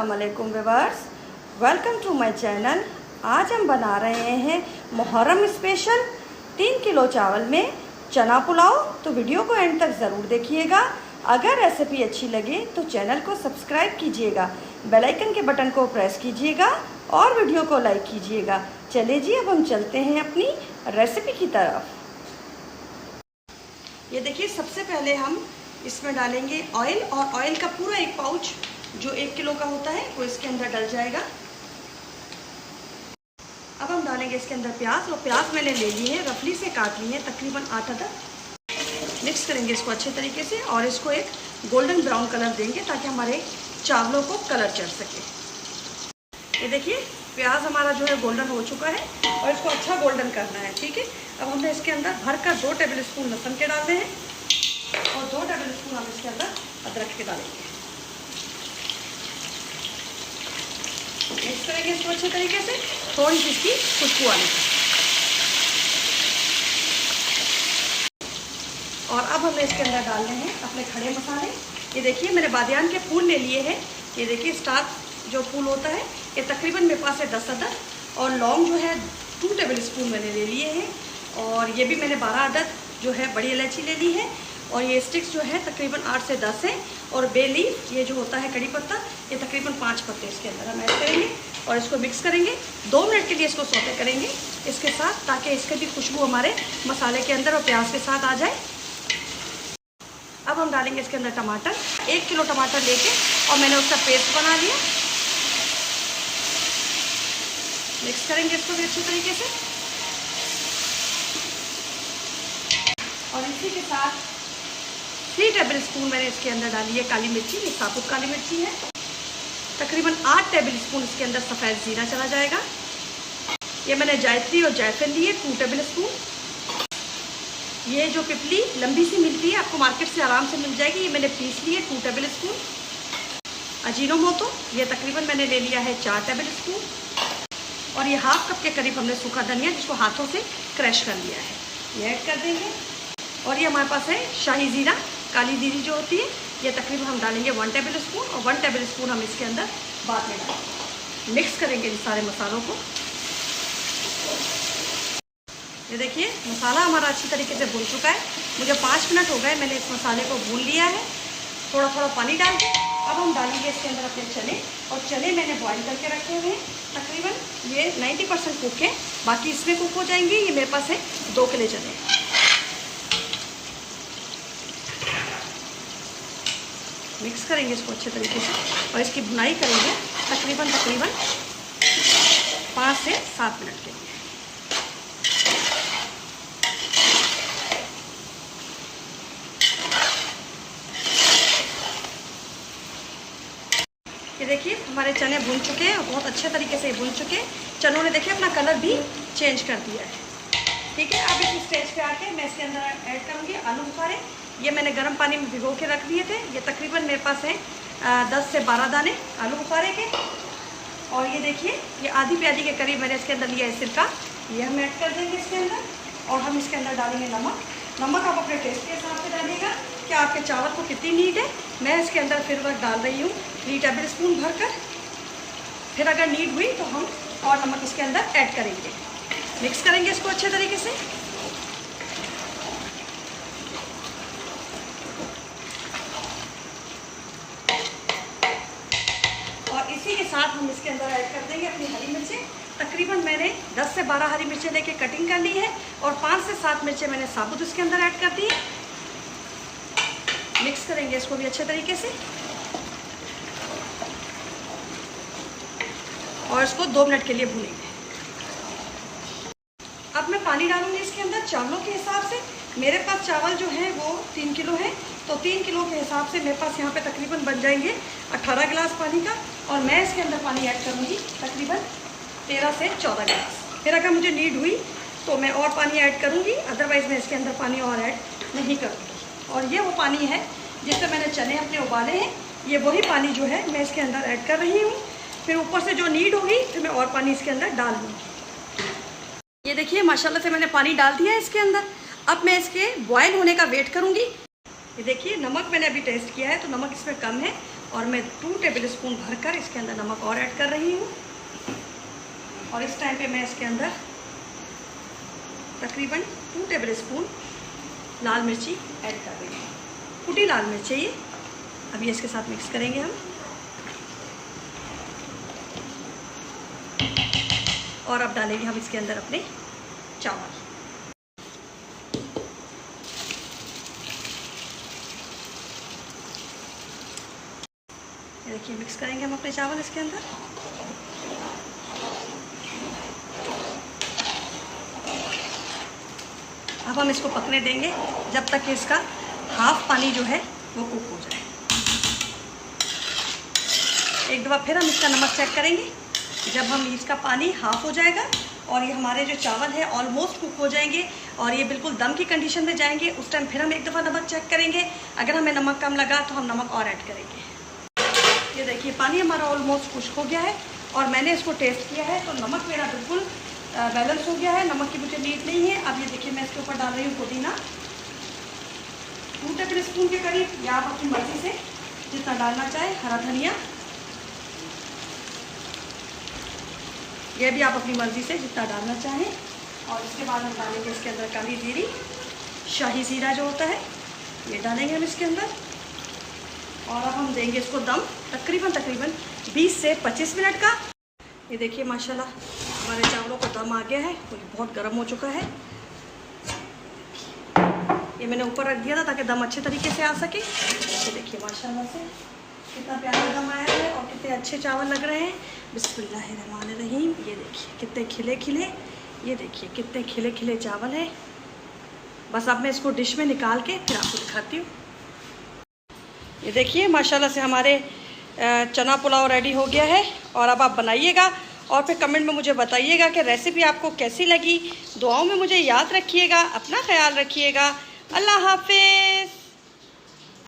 अस्सलाम वालेकुम viewers, welcome to my channel. आज हम बना रहे हैं मुहर्रम स्पेशल 3 किलो चावल में चना पुलाव। तो वीडियो को एंड तक ज़रूर देखिएगा। अगर रेसिपी अच्छी लगे तो चैनल को सब्सक्राइब कीजिएगा, बेल आइकन के बटन को प्रेस कीजिएगा और वीडियो को लाइक कीजिएगा। चलिए जी, अब हम चलते हैं अपनी रेसिपी की तरफ। ये देखिए, सबसे पहले हम इसमें डालेंगे ऑयल, और ऑयल का पूरा एक पाउच जो 1 किलो का होता है वो इसके अंदर डल जाएगा। अब हम डालेंगे इसके अंदर प्याज, और प्याज मैंने ले ली है, रफली से काट ली है, तकरीबन 8 अदद। मिक्स करेंगे इसको अच्छे तरीके से और इसको एक गोल्डन ब्राउन कलर देंगे ताकि हमारे चावलों को कलर चढ़ सके। ये देखिए, प्याज हमारा जो है गोल्डन हो चुका है और इसको अच्छा गोल्डन करना है। ठीक है, अब हमने इसके अंदर भरकर 2 टेबल स्पून लहसुन के डालते हैं और 2 टेबल स्पून हम इसके अंदर अदरक के डालेंगे। मिक्स करेंगे इसको अच्छे तरीके से, थोड़ी सी इसकी खुशबू आने तक। और अब हमें इसके अंदर डालने हैं अपने खड़े मसाले। ये देखिए, मैंने बादियान के फूल ले लिए हैं। ये देखिए, स्टार जो फूल होता है ये तकरीबन मेरे पास है 10 अदद, और लौंग जो है 2 टेबल स्पून मैंने ले लिए हैं, और ये भी मैंने 12 अदद जो है बड़ी इलायची ले ली है, और ये स्टिक्स जो है तकरीबन 8 से 10 है, और बे लीफ ये जो होता है कड़ी पत्ता, ये तकरीबन 5 पत्ते इसके अंदर हम ऐड करेंगे और इसको मिक्स करेंगे। 2 मिनट के लिए इसको सौते करेंगे इसके साथ, ताकि इसकी भी खुशबू हमारे मसाले के अंदर और प्याज के साथ आ जाए। अब हम डालेंगे इसके अंदर टमाटर। 1 किलो टमाटर लेके और मैंने उसका पेस्ट बना लिया। मिक्स करेंगे इसको भी अच्छे तरीके से, और इसी के साथ 3 टेबल स्पून मैंने इसके अंदर डाली है काली मिर्ची। ये साबुत काली मिर्ची है। तकरीबन 8 टेबल स्पून इसके अंदर सफ़ेद जीरा चला जाएगा। ये मैंने जायत्री और जायफल लिए 2 टेबल स्पून। ये जो पिपली लंबी सी मिलती है, आपको मार्केट से आराम से मिल जाएगी, ये मैंने पीस ली है 2 टेबल स्पून। अजीनोमोटो ये तकरीबन मैंने ले लिया है 4 टेबल स्पून, और ये 1/2 कप के करीब हमने सूखा धनिया जिसको हाथों से क्रश कर लिया है, ये ऐड कर देंगे। और ये हमारे पास है शाही ज़ीरा, काली जीरी जो होती है, ये तकरीबन हम डालेंगे 1 टेबल स्पून, और 1 टेबल स्पून हम इसके अंदर बाद में डालेंगे। मिक्स करेंगे इन सारे मसालों को। ये देखिए, मसाला हमारा अच्छी तरीके से भून चुका है। मुझे 5 मिनट हो गए, मैंने इस मसाले को भून लिया है। थोड़ा थोड़ा पानी डाल के अब हम डालेंगे इसके अंदर अपने चने, और चने मैंने बॉईल करके रखे हुए हैं। तकरीबन ये 90% कुक है, बाकी इसमें कुक हो जाएंगे। ये मेरे पास है 2 किलो चने। मिक्स करेंगे इसको अच्छे तरीके से और इसकी भुनाई करेंगे तकरीबन 5 से 7 मिनट के लिए। ये देखिए, हमारे चने भुन चुके हैं और बहुत अच्छे तरीके से भुन चुके हैं। चनों ने देखिए अपना कलर भी चेंज कर दिया है। ठीक है, अब इस स्टेज पे आके मैं इसके अंदर ऐड करूँगी आलू बुखारे। ये मैंने गर्म पानी में भिगो के रख दिए थे। ये तकरीबन मेरे पास है 10 से 12 दाने आलू बुखारे के। और ये देखिए, ये आधी प्याली के करीब मैंने इसके अंदर लिया है सिरका, ये हम ऐड कर देंगे इसके अंदर। और हम इसके अंदर डालेंगे नमक। नमक आप अपने टेस्ट के हिसाब से डालिएगा कि आपके चावल को कितनी नीड है। मैं इसके अंदर फिर वक्त डाल रही हूँ 3 टेबल स्पून भरकर। फिर अगर नीड हुई तो हम और नमक इसके अंदर ऐड करेंगे। मिक्स करेंगे इसको अच्छे तरीके से। और इसी के साथ हम इसके अंदर ऐड कर देंगे अपनी हरी मिर्चें। तकरीबन मैंने 10 से 12 हरी मिर्चें लेके कटिंग कर ली है, और 5 से 7 मिर्चें मैंने साबुत इसके अंदर ऐड कर दी है। मिक्स करेंगे इसको भी अच्छे तरीके से, और इसको 2 मिनट के लिए भूनेंगे। अब मैं पानी डालूंगी इसके अंदर चावलों के हिसाब से। मेरे पास चावल जो है वो 3 किलो है, तो 3 किलो के हिसाब से मेरे पास यहाँ पे तकरीबन बन जाएंगे 18 गिलास पानी का। और मैं इसके अंदर पानी ऐड करूँगी तकरीबन 13 से 14 गिलास। फिर अगर मुझे नीड हुई तो मैं और पानी ऐड करूँगी, अदरवाइज़ मैं इसके अंदर पानी और ऐड नहीं करूँगी। और ये वो पानी है जिससे मैंने चने अपने उबाले हैं, ये वही पानी जो है मैं इसके अंदर ऐड कर रही हूँ। फिर ऊपर से जो नीड होगी फिर मैं और पानी इसके अंदर डाल दूँगी। ये देखिए, माशाल्लाह से मैंने पानी डाल दिया है इसके अंदर। अब मैं इसके बॉयल होने का वेट करूँगी। ये देखिए, नमक मैंने अभी टेस्ट किया है तो नमक इसमें कम है, और मैं 2 टेबल स्पून भरकर इसके अंदर नमक और ऐड कर रही हूँ। और इस टाइम पे मैं इसके अंदर तकरीबन 2 टेबल स्पून लाल मिर्ची ऐड कर रही हूँ। कुटी लाल मिर्च है ये। अभी इसके साथ मिक्स करेंगे हम। और अब डालेंगे हम इसके अंदर अपने चावल। ये देखिए मिक्स करेंगे हम अपने चावल इसके अंदर। अब हम इसको पकने देंगे जब तक कि इसका हाफ पानी जो है वो कुक हो जाए। एक दफ़ा फिर हम इसका नमक चेक करेंगे। जब हम इसका पानी हाफ हो जाएगा और ये हमारे जो चावल है ऑलमोस्ट कुक हो जाएंगे और ये बिल्कुल दम की कंडीशन में जाएंगे, उस टाइम फिर हम एक दफ़ा नमक चेक करेंगे। अगर हमें नमक कम लगा तो हम नमक और ऐड करेंगे। ये देखिए पानी हमारा ऑलमोस्ट खुश्क हो गया है और मैंने इसको टेस्ट किया है तो नमक मेरा बिल्कुल बैलेंस हो गया है। नमक की मुझे नीड नहीं है। अब ये देखिए मैं इसके ऊपर डाल रही हूँ पुदीना 2 टेबल स्पून के करीब, या आप अपनी मर्ज़ी से जितना डालना चाहे। हरा धनिया ये भी आप अपनी मर्ज़ी से जितना डालना चाहें। और इसके बाद हम डालेंगे इसके अंदर काली जीरी, शाही ज़ीरा जो होता है ये डालेंगे हम इसके अंदर। और अब हम देंगे इसको दम तकरीबन 20 से 25 मिनट का। ये देखिए माशाल्लाह हमारे चावलों को दम आ गया है। तो बहुत गर्म हो चुका है। ये मैंने ऊपर रख दिया था ताकि दम अच्छे तरीके से आ सके। ये देखिए माशाल्लाह से कितना प्यारा दम आया है और कितने अच्छे चावल लग रहे हैं। बिस्मिल्लाहिर्रहमानिर्रहीम। ये देखिए कितने खिले खिले, ये देखिए कितने खिले खिले चावल हैं। बस अब मैं इसको डिश में निकाल के फिर आपको दिखाती हूँ। ये देखिए माशाल्लाह से हमारे चना पुलाव रेडी हो गया है। और अब आप बनाइएगा और फिर कमेंट में मुझे बताइएगा कि रेसिपी आपको कैसी लगी। दुआओं में मुझे याद रखिएगा। अपना ख्याल रखिएगा। अल्लाह हाफ़िज़।